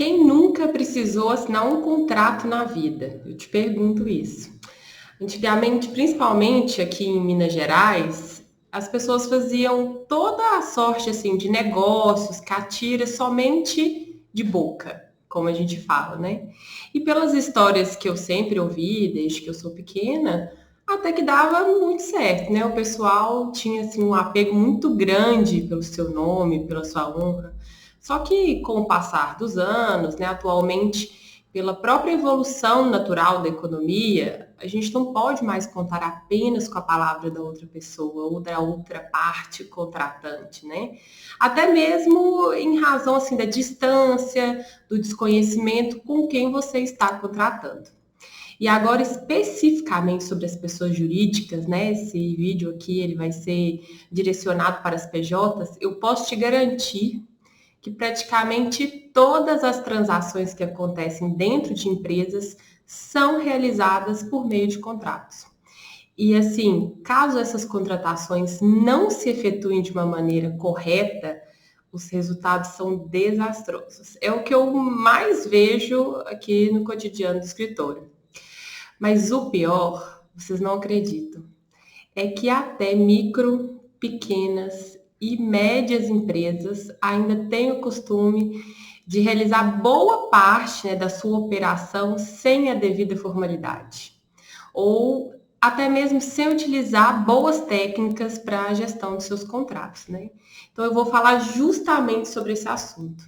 Quem nunca precisou assinar um contrato na vida? Eu te pergunto isso. Antigamente, principalmente aqui em Minas Gerais, as pessoas faziam toda a sorte assim de negócios, catiras somente de boca, como a gente fala, né? E pelas histórias que eu sempre ouvi desde que eu sou pequena, até que dava muito certo, né? O pessoal tinha assim um apego muito grande pelo seu nome, pela sua honra. Só que com o passar dos anos, né, atualmente, pela própria evolução natural da economia, a gente não pode mais contar apenas com a palavra da outra pessoa ou da outra parte contratante, né? Até mesmo em razão assim da distância, do desconhecimento com quem você está contratando. E agora especificamente sobre as pessoas jurídicas, né? Esse vídeo aqui ele vai ser direcionado para as PJs. Eu posso te garantir que praticamente todas as transações que acontecem dentro de empresas são realizadas por meio de contratos. E assim, caso essas contratações não se efetuem de uma maneira correta, os resultados são desastrosos. É o que eu mais vejo aqui no cotidiano do escritório. Mas o pior, vocês não acreditam, é que até micro, pequenas e médias empresas ainda têm o costume de realizar boa parte, né, da sua operação sem a devida formalidade, ou até mesmo sem utilizar boas técnicas para a gestão dos seus contratos, né? Então eu vou falar justamente sobre esse assunto.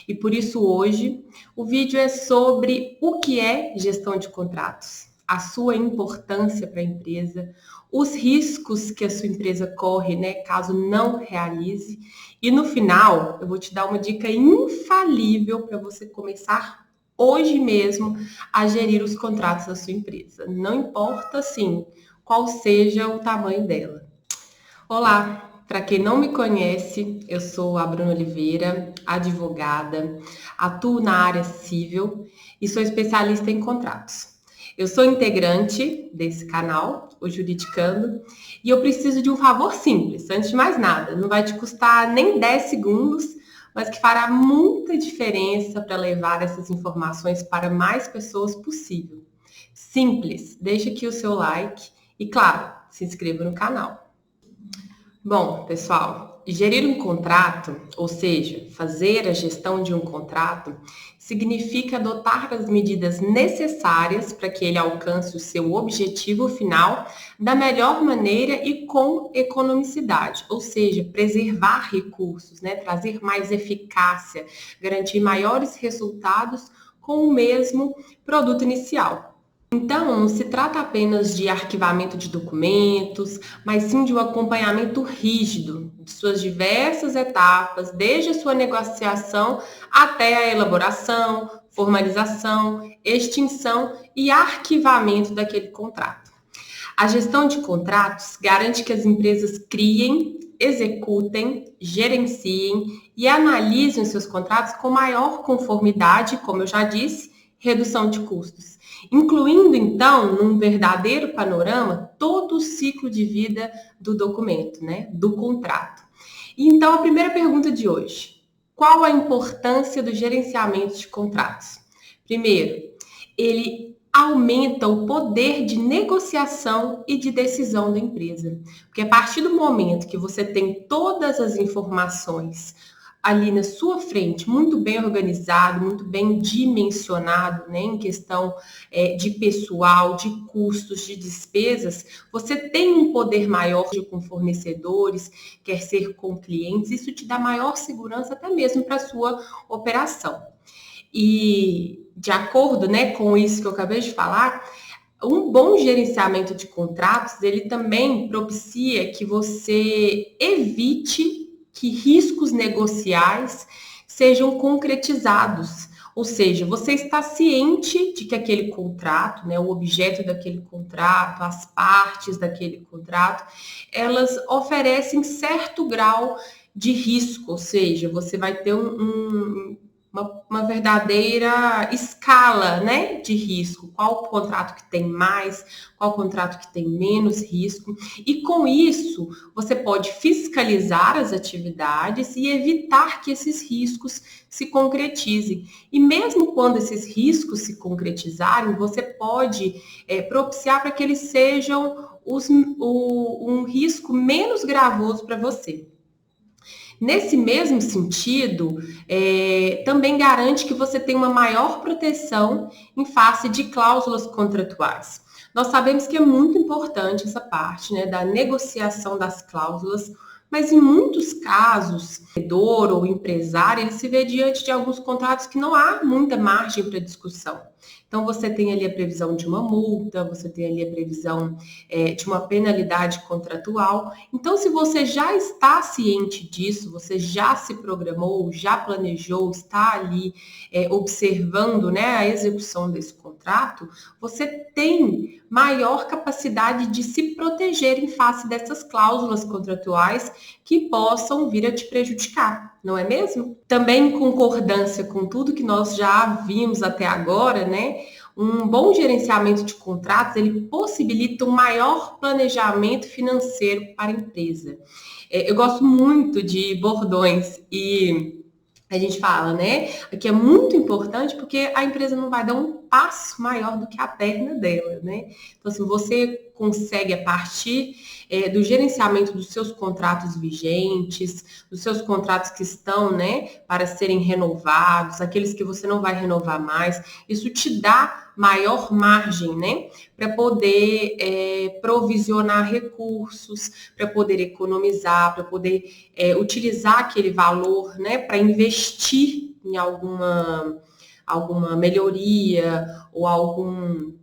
E por isso hoje o vídeo é sobre o que é gestão de contratos, a sua importância para a empresa, os riscos que a sua empresa corre, né, caso não realize. E no final, eu vou te dar uma dica infalível para você começar hoje mesmo a gerir os contratos da sua empresa. Não importa, assim, qual seja o tamanho dela. Olá, para quem não me conhece, eu sou a Bruna Oliveira, advogada, atuo na área civil e sou especialista em contratos. Eu sou integrante desse canal, o Juridicando, e eu preciso de um favor simples, antes de mais nada, não vai te custar nem 10 segundos, mas que fará muita diferença para levar essas informações para mais pessoas possível. Simples, deixa aqui o seu like e, claro, se inscreva no canal. Bom, pessoal, gerir um contrato, ou seja, fazer a gestão de um contrato, significa adotar as medidas necessárias para que ele alcance o seu objetivo final da melhor maneira e com economicidade, ou seja, preservar recursos, né, trazer mais eficácia, garantir maiores resultados com o mesmo produto inicial. Então, não se trata apenas de arquivamento de documentos, mas sim de um acompanhamento rígido de suas diversas etapas, desde a sua negociação até a elaboração, formalização, extinção e arquivamento daquele contrato. A gestão de contratos garante que as empresas criem, executem, gerenciem e analisem os seus contratos com maior conformidade, como eu já disse, redução de custos, incluindo então, num verdadeiro panorama, todo o ciclo de vida do documento, né, do contrato. E então a primeira pergunta de hoje: qual a importância do gerenciamento de contratos? Primeiro, ele aumenta o poder de negociação e de decisão da empresa. Porque a partir do momento que você tem todas as informações ali na sua frente, muito bem organizado, muito bem dimensionado, né, em questão de pessoal, de custos, de despesas, você tem um poder maior com fornecedores, quer ser com clientes, isso te dá maior segurança até mesmo para a sua operação. E de acordo, né, com isso que eu acabei de falar, um bom gerenciamento de contratos, ele também propicia que você evite que riscos negociais sejam concretizados. Ou seja, você está ciente de que aquele contrato, né, o objeto daquele contrato, as partes daquele contrato, elas oferecem certo grau de risco, ou seja, você vai ter uma verdadeira escala, né, de risco. Qual o contrato que tem mais, qual o contrato que tem menos risco. E com isso, você pode fiscalizar as atividades e evitar que esses riscos se concretizem. E mesmo quando esses riscos se concretizarem, você pode propiciar para que eles sejam um risco menos gravoso para você. Nesse mesmo sentido, também garante que você tem uma maior proteção em face de cláusulas contratuais. Nós sabemos que é muito importante essa parte, né, da negociação das cláusulas, mas em muitos casos, o vendedor ou o empresário, ele se vê diante de alguns contratos que não há muita margem para discussão. Então, você tem ali a previsão de uma multa, você tem ali a previsão de uma penalidade contratual. Então, se você já está ciente disso, você já se programou, já planejou, está ali observando, né, a execução desse contrato, você tem maior capacidade de se proteger em face dessas cláusulas contratuais que possam vir a te prejudicar, não é mesmo? Também em concordância com tudo que nós já vimos até agora, né? Um bom gerenciamento de contratos, ele possibilita um maior planejamento financeiro para a empresa. Eu gosto muito de bordões e a gente fala, né, que é muito importante porque a empresa não vai dar um passo maior do que a perna dela, né? Então, assim, você consegue, a partir do gerenciamento dos seus contratos vigentes, dos seus contratos que estão, né, para serem renovados, aqueles que você não vai renovar mais, isso te dá maior margem, né, para poder provisionar recursos, para poder economizar, para poder utilizar aquele valor, né, para investir em alguma melhoria ou algum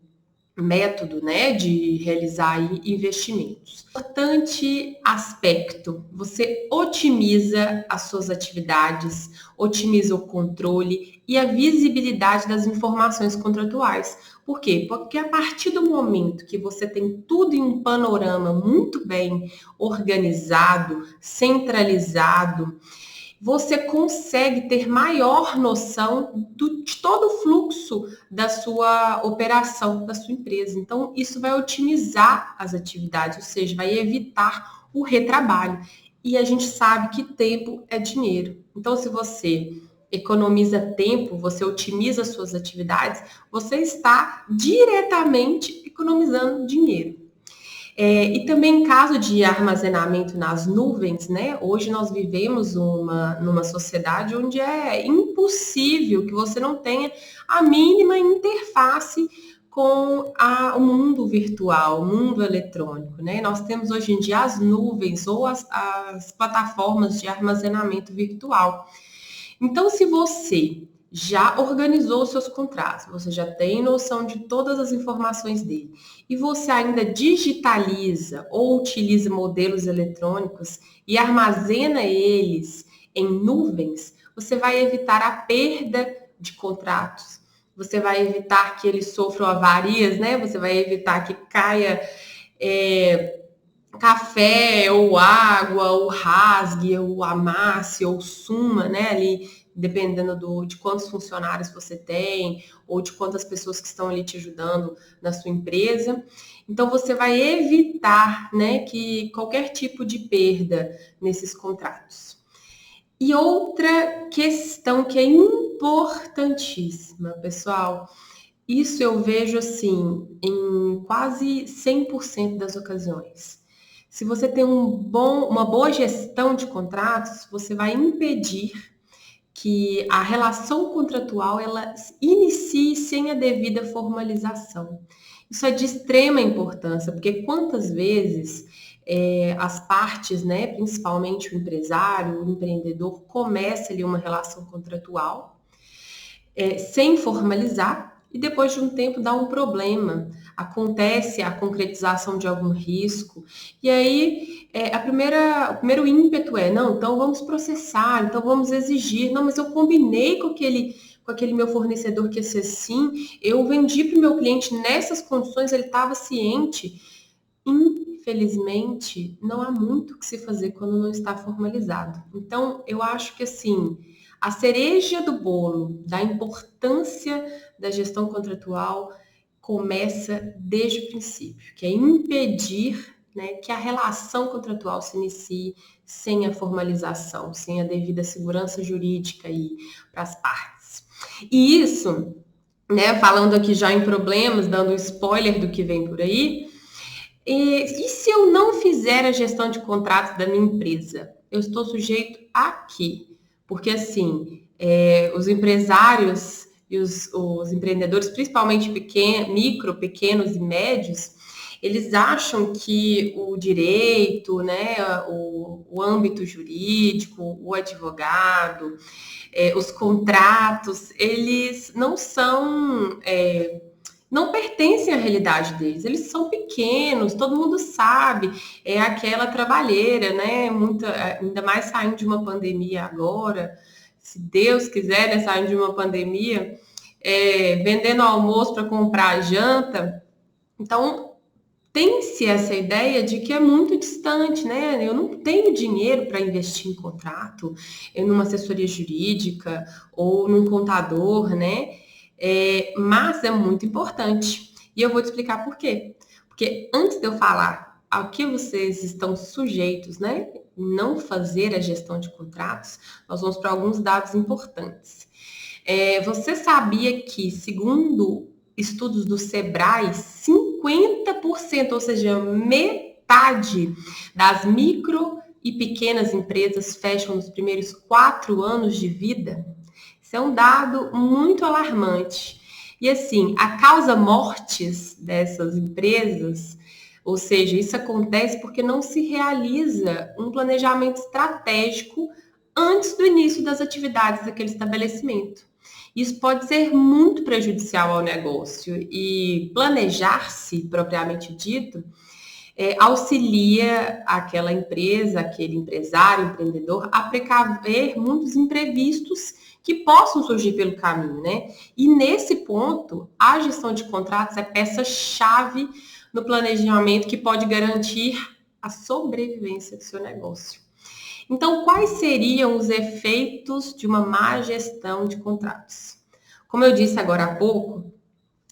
método, né, de realizar investimentos. Importante aspecto, você otimiza as suas atividades, otimiza o controle e a visibilidade das informações contratuais. Por quê? Porque a partir do momento que você tem tudo em um panorama muito bem organizado, centralizado, você consegue ter maior noção de todo o fluxo da sua operação, da sua empresa. Então, isso vai otimizar as atividades, ou seja, vai evitar o retrabalho. E a gente sabe que tempo é dinheiro. Então, se você economiza tempo, você otimiza as suas atividades, você está diretamente economizando dinheiro. E também em caso de armazenamento nas nuvens, né? Hoje nós vivemos numa sociedade onde é impossível que você não tenha a mínima interface com o mundo virtual, o mundo eletrônico, né? Nós temos hoje em dia as nuvens ou as plataformas de armazenamento virtual. Então, se você já organizou os seus contratos, você já tem noção de todas as informações dele, e você ainda digitaliza ou utiliza modelos eletrônicos e armazena eles em nuvens, você vai evitar a perda de contratos, você vai evitar que eles sofram avarias, né? Você vai evitar que caia café, ou água, ou rasgue, ou amasse, ou suma, né, ali, dependendo de quantos funcionários você tem, ou de quantas pessoas que estão ali te ajudando na sua empresa. Então, você vai evitar, né, que qualquer tipo de perda nesses contratos. E outra questão que é importantíssima, pessoal, isso eu vejo assim em quase 100% das ocasiões. Se você tem uma boa gestão de contratos, você vai impedir que a relação contratual ela inicie sem a devida formalização. Isso é de extrema importância, porque quantas vezes as partes, né, principalmente o empresário, o empreendedor, começa ali uma relação contratual sem formalizar, e depois de um tempo dá um problema, acontece a concretização de algum risco, e aí o primeiro ímpeto não, então vamos processar, então vamos exigir, não, mas eu combinei com aquele meu fornecedor que ia ser assim, eu vendi para o meu cliente nessas condições, ele estava ciente. Infelizmente, não há muito o que se fazer quando não está formalizado. Então, eu acho que assim, A cereja do bolo da importância da gestão contratual começa desde o princípio, que é impedir, né, que a relação contratual se inicie sem a formalização, sem a devida segurança jurídica aí para as partes. E isso, né, falando aqui já em problemas, dando um spoiler do que vem por aí, e se eu não fizer a gestão de contratos da minha empresa? Eu estou sujeito a quê? Porque, assim, os empresários e os empreendedores, principalmente micro, pequenos e médios, eles acham que o direito, né, o âmbito jurídico, o advogado, os contratos, eles não pertencem à realidade deles. Eles são pequenos, todo mundo sabe, é aquela trabalheira, né? Ainda mais saindo de uma pandemia agora, se Deus quiser, né, saindo de uma pandemia, vendendo almoço para comprar janta. Então, tem-se essa ideia de que é muito distante, né? Eu não tenho dinheiro para investir em contrato, numa assessoria jurídica ou num contador, né? Mas é muito importante. E eu vou te explicar por quê. Porque antes de eu falar ao que vocês estão sujeitos, né? Não fazer a gestão de contratos, nós vamos para alguns dados importantes. Você sabia que, segundo estudos do Sebrae, 50%, ou seja, metade das micro e pequenas empresas fecham nos primeiros 4 anos de vida? Isso é um dado muito alarmante. E assim, a causa mortes dessas empresas, ou seja, isso acontece porque não se realiza um planejamento estratégico antes do início das atividades daquele estabelecimento. Isso pode ser muito prejudicial ao negócio e planejar-se, propriamente dito, auxilia aquela empresa, aquele empresário, empreendedor, a precaver muitos imprevistos que possam surgir pelo caminho, né? E nesse ponto, a gestão de contratos é peça-chave no planejamento que pode garantir a sobrevivência do seu negócio. Então, quais seriam os efeitos de uma má gestão de contratos? Como eu disse agora há pouco,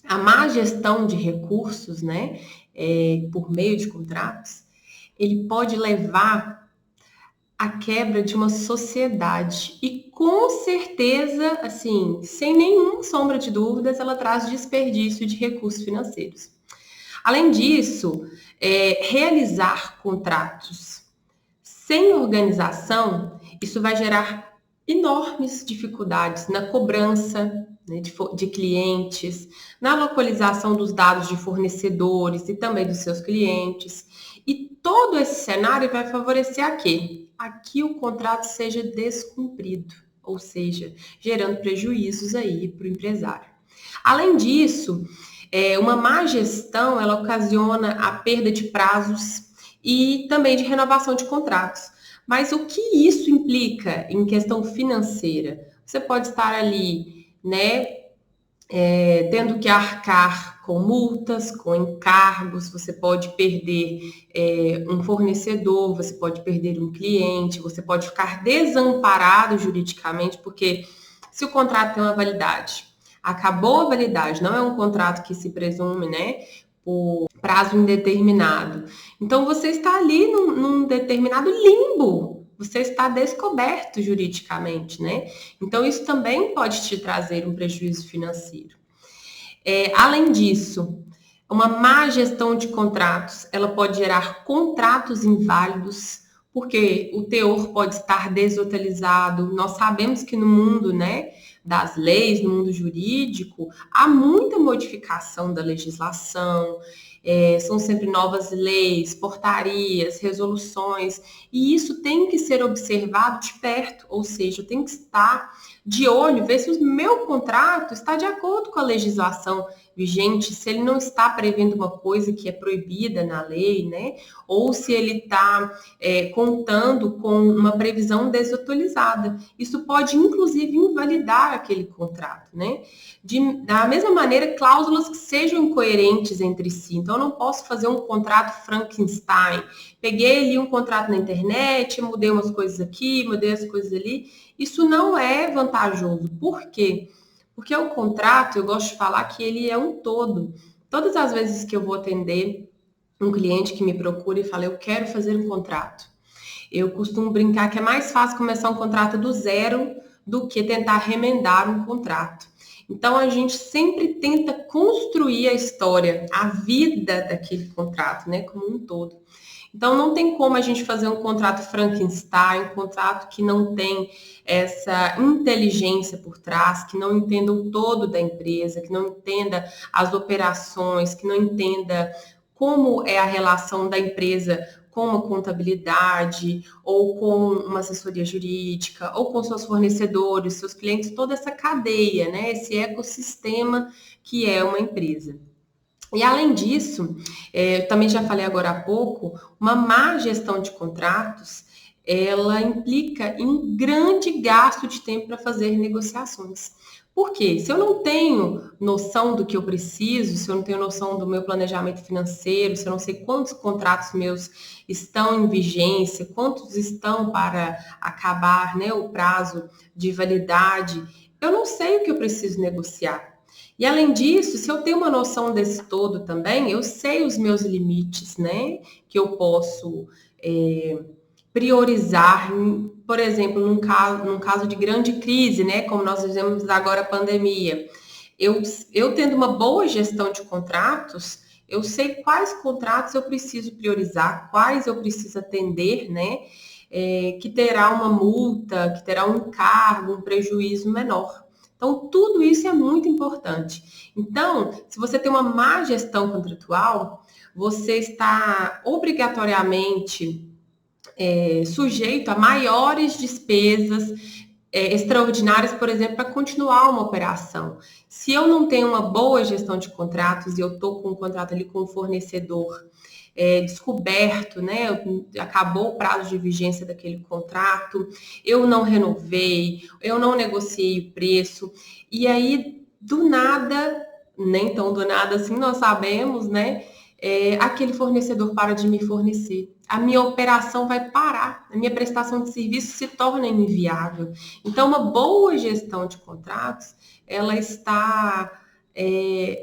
a má gestão de recursos, né, por meio de contratos, ele pode levar à quebra de uma sociedade e com certeza, assim, sem nenhuma sombra de dúvidas, ela traz desperdício de recursos financeiros. Além disso, realizar contratos sem organização, isso vai gerar enormes dificuldades na cobrança, né, de clientes, na localização dos dados de fornecedores e também dos seus clientes. E todo esse cenário vai favorecer a quê? A que o contrato seja descumprido, ou seja, gerando prejuízos aí para o empresário. Além disso, uma má gestão, ela ocasiona a perda de prazos e também de renovação de contratos. Mas o que isso implica em questão financeira? Você pode estar ali, né, tendo que arcar com multas, com encargos, você pode perder um fornecedor, você pode perder um cliente, você pode ficar desamparado juridicamente, porque se o contrato tem uma validade, acabou a validade, não é um contrato que se presume, né, por prazo indeterminado. Então, você está ali num determinado limbo, você está descoberto juridicamente, né? Então, isso também pode te trazer um prejuízo financeiro. Além disso, uma má gestão de contratos, ela pode gerar contratos inválidos, porque o teor pode estar desatualizado. Nós sabemos que no mundo, né, das leis, no mundo jurídico, há muita modificação da legislação, são sempre novas leis, portarias, resoluções, e isso tem que ser observado de perto, ou seja, eu tenho que estar de olho, ver se o meu contrato está de acordo com a legislação vigente, se ele não está prevendo uma coisa que é proibida na lei, né? Ou se ele está contando com uma previsão desatualizada. Isso pode, inclusive, invalidar aquele contrato, né? Da mesma maneira, cláusulas que sejam incoerentes entre si. Então, eu não posso fazer um contrato Frankenstein. Peguei ali um contrato na internet, mudei umas coisas aqui, mudei as coisas ali, Isso não é vantajoso. Por quê? Porque o contrato, eu gosto de falar que ele é um todo. Todas as vezes que eu vou atender um cliente que me procura e fala, eu quero fazer um contrato. Eu costumo brincar que é mais fácil começar um contrato do zero do que tentar remendar um contrato. Então, a gente sempre tenta construir a história, a vida daquele contrato, né, como um todo. Então, não tem como a gente fazer um contrato Frankenstein, um contrato que não tem essa inteligência por trás, que não entenda o todo da empresa, que não entenda as operações, que não entenda como é a relação da empresa com uma contabilidade, ou com uma assessoria jurídica, ou com seus fornecedores, seus clientes, toda essa cadeia, né? Esse ecossistema que é uma empresa. E além disso, eu também já falei agora há pouco, uma má gestão de contratos, ela implica em grande gasto de tempo para fazer negociações. Por quê? Se eu não tenho noção do que eu preciso, se eu não tenho noção do meu planejamento financeiro, se eu não sei quantos contratos meus estão em vigência, quantos estão para acabar, né, o prazo de validade, eu não sei o que eu preciso negociar. E além disso, se eu tenho uma noção desse todo também, eu sei os meus limites, né? Que eu posso priorizar, por exemplo, num caso de grande crise, né? Como nós vivemos agora a pandemia. Eu tendo uma boa gestão de contratos, eu sei quais contratos eu preciso priorizar, quais eu preciso atender, né? Que terá uma multa, que terá um encargo, um prejuízo menor. Então, tudo isso é muito importante. Então, se você tem uma má gestão contratual, você está obrigatoriamente sujeito a maiores despesas extraordinárias, por exemplo, para continuar uma operação. Se eu não tenho uma boa gestão de contratos e eu estou com um contrato ali com um fornecedor descoberto, né? Acabou o prazo de vigência daquele contrato, eu não renovei, eu não negociei o preço, e aí, do nada, nem tão do nada assim, nós sabemos, né? Aquele fornecedor para de me fornecer. A minha operação vai parar, a minha prestação de serviço se torna inviável. Então, uma boa gestão de contratos, ela está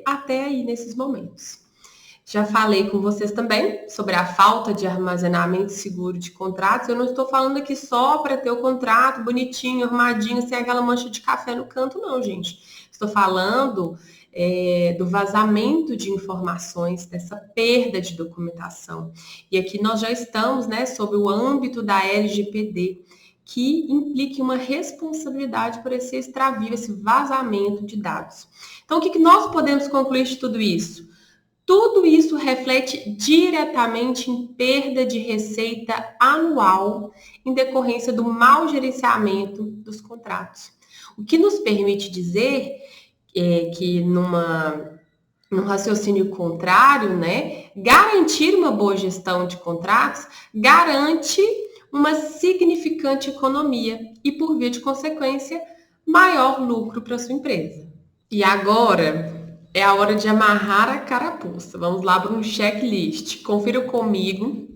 até aí nesses momentos. Já falei com vocês também sobre a falta de armazenamento seguro de contratos. Eu não estou falando aqui só para ter o contrato bonitinho, arrumadinho, sem aquela mancha de café no canto, não, gente. Estou falando do vazamento de informações, dessa perda de documentação. E aqui nós já estamos, né, sob o âmbito da LGPD, que implique uma responsabilidade por esse extravio, esse vazamento de dados. Então, o que nós podemos concluir de tudo isso? Tudo isso reflete diretamente em perda de receita anual em decorrência do mau gerenciamento dos contratos. O que nos permite dizer que num raciocínio contrário, né, garantir uma boa gestão de contratos garante uma significante economia e, por via de consequência, maior lucro para a sua empresa. E agora é a hora de amarrar a carapuça. Vamos lá para um checklist. Confira comigo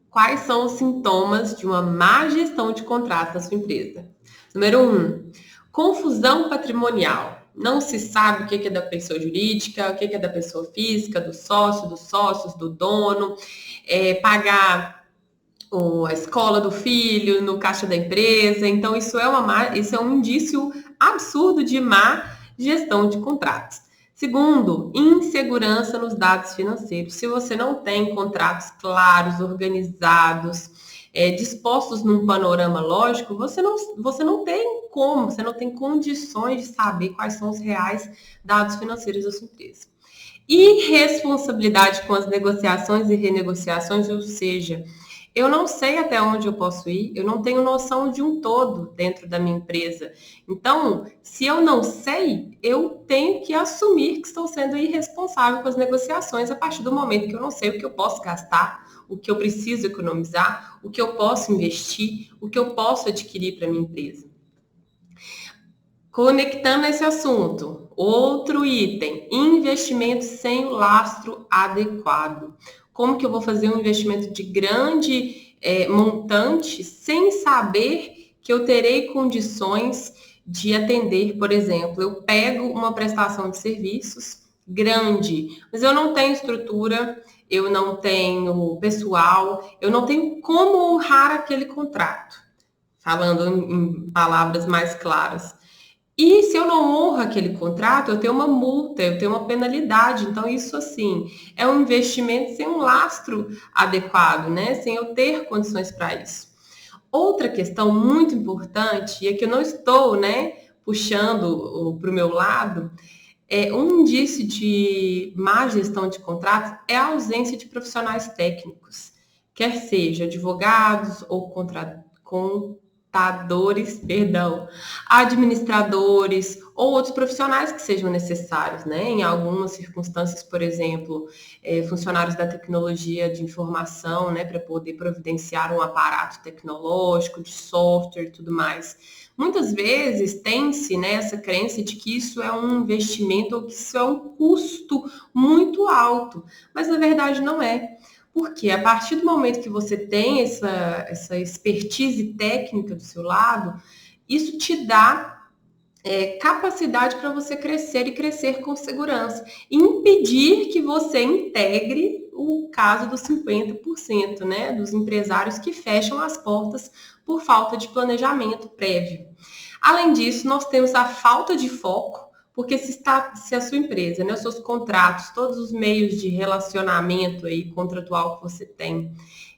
quais são os sintomas de uma má gestão de contrato da sua empresa. Número 1, confusão patrimonial. Não se sabe o que é da pessoa jurídica, o que é da pessoa física, do sócio, dos sócios, do dono, pagar a escola do filho no caixa da empresa. Então, isso é um indício absurdo de má gestão de contratos. Segundo, insegurança nos dados financeiros. Se você não tem contratos claros, organizados, dispostos num panorama lógico, você não tem como, você não tem condições de saber quais são os reais dados financeiros da sua empresa. Irresponsabilidade com as negociações e renegociações, ou seja, eu não sei até onde eu posso ir, eu não tenho noção de um todo dentro da minha empresa. Então, se eu não sei, eu tenho que assumir que estou sendo irresponsável com as negociações a partir do momento que eu não sei o que eu posso gastar, o que eu preciso economizar, o que eu posso investir, o que eu posso adquirir para a minha empresa. Conectando esse assunto, outro item, investimento sem o lastro adequado. Como que eu vou fazer um investimento de grande montante sem saber que eu terei condições de atender, por exemplo, eu pego uma prestação de serviços grande, mas eu não tenho estrutura, eu não tenho pessoal, eu não tenho como honrar aquele contrato, falando em palavras mais claras. E se eu não honro aquele contrato, eu tenho uma multa, eu tenho uma penalidade. Então, isso, assim, é um investimento sem um lastro adequado, né? Sem eu ter condições para isso. Outra questão muito importante, e aqui eu não estou, né, puxando para o meu lado, um indício de má gestão de contratos é a ausência de profissionais técnicos, quer seja advogados ou contadores, perdão, administradores ou outros profissionais que sejam necessários, né? Em algumas circunstâncias, por exemplo, funcionários da tecnologia de informação, né, para poder providenciar um aparato tecnológico, de software e tudo mais. Muitas vezes tem-se, né, essa crença de que isso é um investimento ou que isso é um custo muito alto, mas na verdade não é. Porque a partir do momento que você tem essa expertise técnica do seu lado, isso te dá capacidade para você crescer e crescer com segurança. E impedir que você integre o caso dos 50%, né, dos empresários que fecham as portas por falta de planejamento prévio. Além disso, nós temos a falta de foco, porque se a sua empresa, né, os seus contratos, todos os meios de relacionamento aí, contratual que você tem,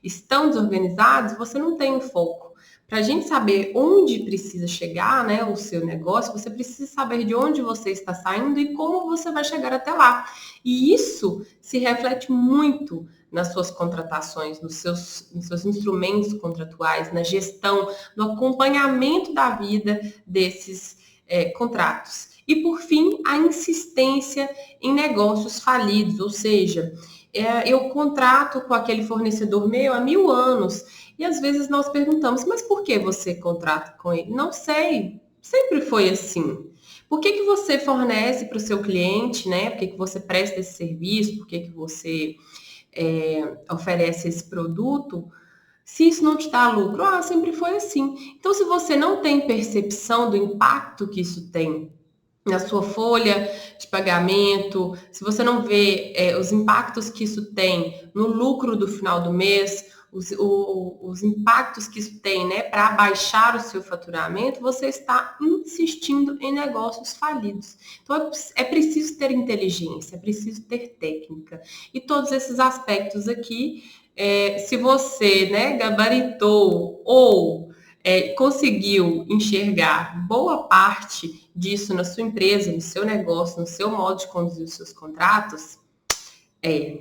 estão desorganizados, você não tem um foco. Para a gente saber onde precisa chegar, né, o seu negócio, você precisa saber de onde você está saindo e como você vai chegar até lá. E isso se reflete muito nas suas contratações, nos seus instrumentos contratuais, na gestão, no acompanhamento da vida desses contratos. E, por fim, a insistência em negócios falidos, ou seja, eu contrato com aquele fornecedor meu há 1000 anos e às vezes nós perguntamos, mas por que você contrata com ele? Não sei, sempre foi assim. Por que você fornece para o seu cliente, né? Por que você presta esse serviço? Por que você oferece esse produto? Se isso não te dá lucro, sempre foi assim. Então, se você não tem percepção do impacto que isso tem na sua folha de pagamento, se você não vê os impactos que isso tem no lucro do final do mês, os impactos que isso tem, né, para baixar o seu faturamento, você está insistindo em negócios falidos. Então, é preciso ter inteligência, é preciso ter técnica. E todos esses aspectos aqui, se você, né, gabaritou ou conseguiu enxergar boa parte disso na sua empresa, no seu negócio, no seu modo de conduzir os seus contratos,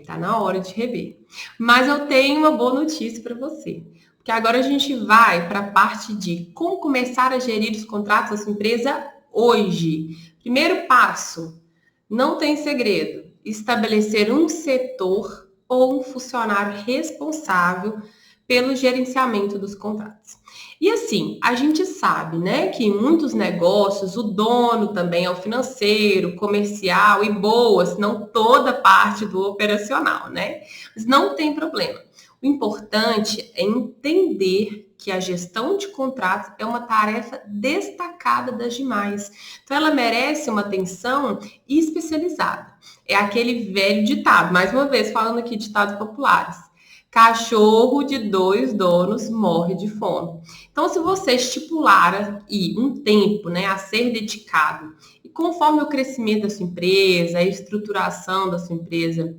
tá na hora de rever. Mas eu tenho uma boa notícia para você, porque agora a gente vai para a parte de como começar a gerir os contratos da sua empresa hoje. Primeiro passo, não tem segredo, estabelecer um setor ou um funcionário responsável pelo gerenciamento dos contratos. E assim, a gente sabe, né, que em muitos negócios o dono também é o financeiro, comercial e boas, não toda parte do operacional, né? Mas não tem problema. O importante é entender que a gestão de contratos é uma tarefa destacada das demais. Então, ela merece uma atenção especializada. É aquele velho ditado, mais uma vez falando aqui de ditados populares. Cachorro de 2 donos morre de fome. Então, se você estipular aí um tempo, né, a ser dedicado, e conforme o crescimento da sua empresa, a estruturação da sua empresa,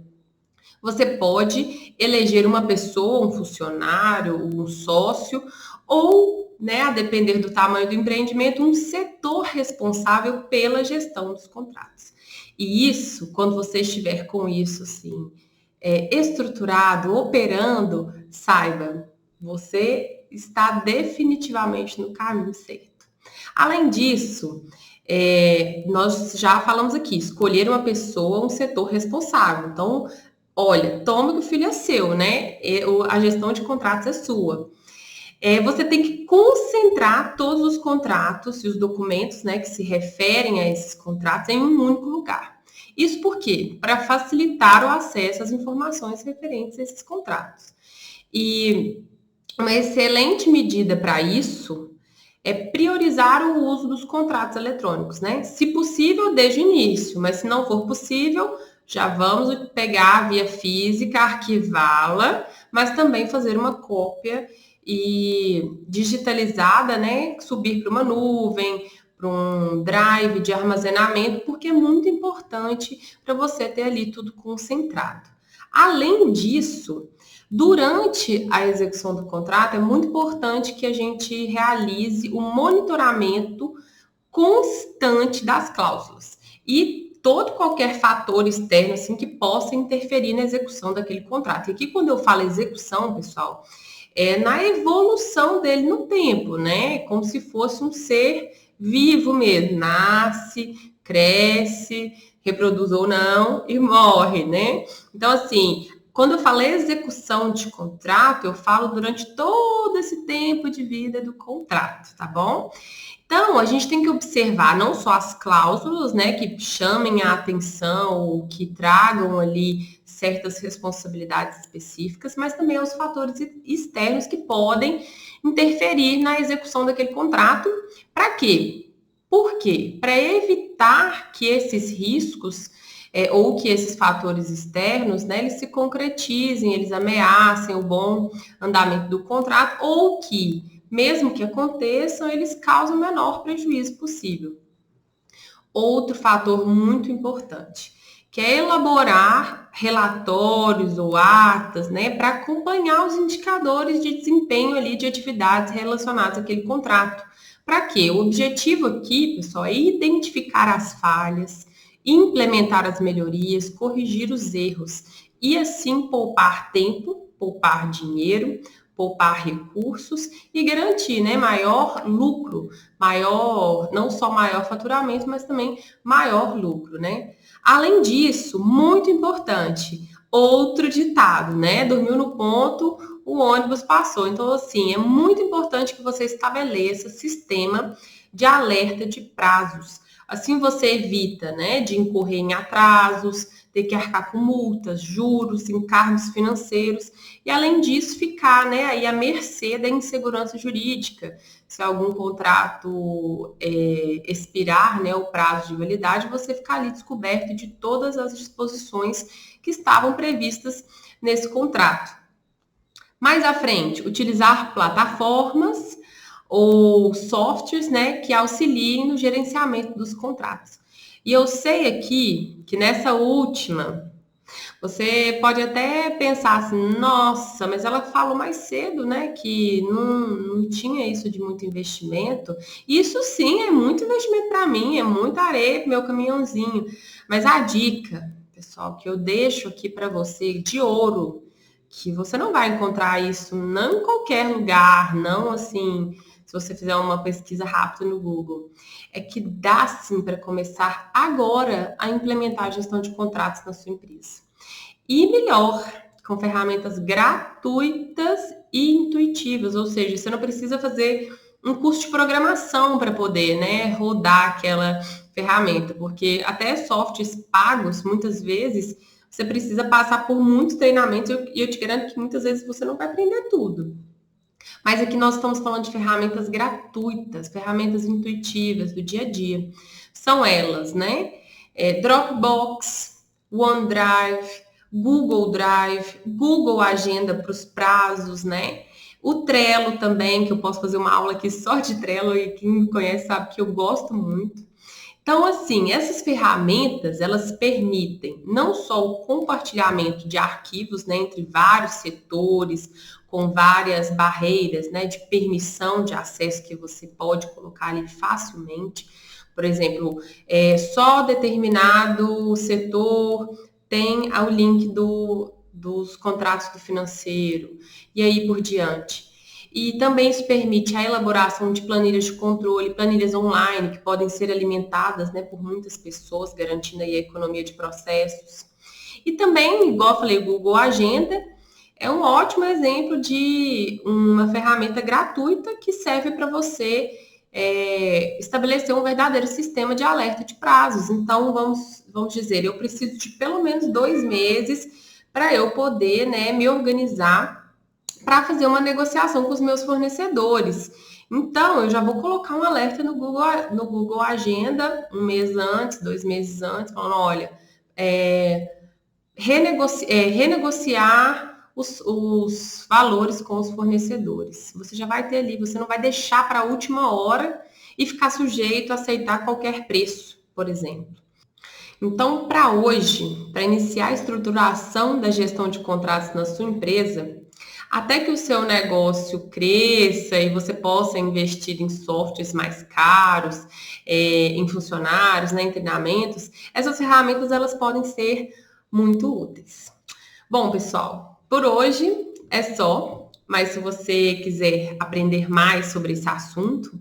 você pode eleger uma pessoa, um funcionário, um sócio, ou, né, a depender do tamanho do empreendimento, um setor responsável pela gestão dos contratos. E isso, quando você estiver com isso, assim, estruturado, operando, saiba, você está definitivamente no caminho certo. Além disso, nós já falamos aqui, escolher uma pessoa, um setor responsável. Então, olha, toma que o filho é seu, né? A gestão de contratos é sua. Você tem que concentrar todos os contratos e os documentos, né, que se referem a esses contratos em um único lugar. Isso por quê? Para facilitar o acesso às informações referentes a esses contratos. E uma excelente medida para isso é priorizar o uso dos contratos eletrônicos, né? Se possível, desde o início, mas se não for possível, já vamos pegar a via física, arquivá-la, mas também fazer uma cópia e digitalizada, né? Subir para uma nuvem, para um drive de armazenamento, porque é muito importante para você ter ali tudo concentrado. Além disso, durante a execução do contrato, é muito importante que a gente realize o monitoramento constante das cláusulas e todo qualquer fator externo assim que possa interferir na execução daquele contrato. E aqui, quando eu falo execução, pessoal, é na evolução dele no tempo, né? Como se fosse um ser vivo mesmo, nasce, cresce, reproduz ou não e morre, né? Então, assim, quando eu falo execução de contrato, eu falo durante todo esse tempo de vida do contrato, tá bom? Então, a gente tem que observar não só as cláusulas, né, que chamem a atenção ou que tragam ali certas responsabilidades específicas, mas também os fatores externos que podem interferir na execução daquele contrato. Para quê? Por quê? Para evitar que esses riscos ou que esses fatores externos, né, eles se concretizem, eles ameacem o bom andamento do contrato ou que mesmo que aconteçam, eles causam o menor prejuízo possível. Outro fator muito importante, que é elaborar relatórios ou atas, né, para acompanhar os indicadores de desempenho ali de atividades relacionadas àquele contrato. Para quê? O objetivo aqui, pessoal, é identificar as falhas, implementar as melhorias, corrigir os erros e assim poupar tempo, poupar dinheiro, poupar recursos e garantir, né, maior lucro, maior, não só maior faturamento, mas também maior lucro, né? Além disso, muito importante, outro ditado, né? Dormiu no ponto, o ônibus passou. Então, assim, é muito importante que você estabeleça sistema de alerta de prazos. Assim você evita, né, de incorrer em atrasos, ter que arcar com multas, juros, encargos financeiros e, além disso, ficar, né, aí à mercê da insegurança jurídica. Se algum contrato expirar, né, o prazo de validade, você ficar ali descoberto de todas as disposições que estavam previstas nesse contrato. Mais à frente, utilizar plataformas ou softwares, né, que auxiliem no gerenciamento dos contratos. E eu sei aqui que nessa última, você pode até pensar assim, nossa, mas ela falou mais cedo, né, que não tinha isso de muito investimento. Isso sim é muito investimento para mim, é muita areia para meu caminhãozinho. Mas a dica, pessoal, que eu deixo aqui para você de ouro, que você não vai encontrar isso não em qualquer lugar, não assim, se você fizer uma pesquisa rápida no Google, é que dá sim para começar agora a implementar a gestão de contratos na sua empresa. E melhor, com ferramentas gratuitas e intuitivas, ou seja, você não precisa fazer um curso de programação para poder, né, rodar aquela ferramenta, porque até softwares pagos, muitas vezes, você precisa passar por muitos treinamentos e eu te garanto que muitas vezes você não vai aprender tudo. Mas aqui nós estamos falando de ferramentas gratuitas, ferramentas intuitivas do dia a dia. São elas, né? Dropbox, OneDrive, Google Drive, Google Agenda para os prazos, né? O Trello também, que eu posso fazer uma aula aqui só de Trello e quem me conhece sabe que eu gosto muito. Então, assim, essas ferramentas, elas permitem não só o compartilhamento de arquivos, né, entre vários setores, com várias barreiras, né, de permissão de acesso que você pode colocar ali facilmente. Por exemplo, só determinado setor tem o link dos contratos do financeiro, e aí por diante. E também isso permite a elaboração de planilhas de controle, planilhas online, que podem ser alimentadas, né, por muitas pessoas, garantindo aí a economia de processos. E também, igual eu falei, o Google Agenda é um ótimo exemplo de uma ferramenta gratuita que serve para você estabelecer um verdadeiro sistema de alerta de prazos. Então, vamos dizer, eu preciso de pelo menos 2 meses para eu poder, né, me organizar para fazer uma negociação com os meus fornecedores. Então, eu já vou colocar um alerta no Google Agenda, um mês antes, 2 meses antes, falando, olha, renegociar os valores com os fornecedores. Você já vai ter ali, você não vai deixar para a última hora e ficar sujeito a aceitar qualquer preço, por exemplo. Então, para hoje, para iniciar a estruturação da gestão de contratos na sua empresa, até que o seu negócio cresça e você possa investir em softwares mais caros, em funcionários, né, em treinamentos, essas ferramentas elas podem ser muito úteis. Bom, pessoal, por hoje é só, mas se você quiser aprender mais sobre esse assunto,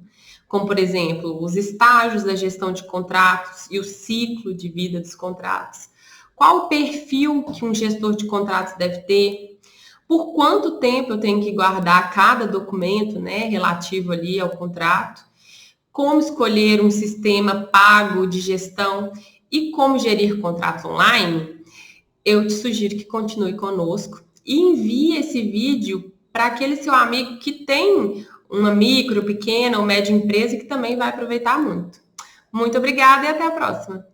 como por exemplo, os estágios da gestão de contratos e o ciclo de vida dos contratos, qual o perfil que um gestor de contratos deve ter, por quanto tempo eu tenho que guardar cada documento, né, relativo ali ao contrato, como escolher um sistema pago de gestão e como gerir contratos online, eu te sugiro que continue conosco e envie esse vídeo para aquele seu amigo que tem uma micro, pequena ou média empresa e que também vai aproveitar muito. Muito obrigada e até a próxima.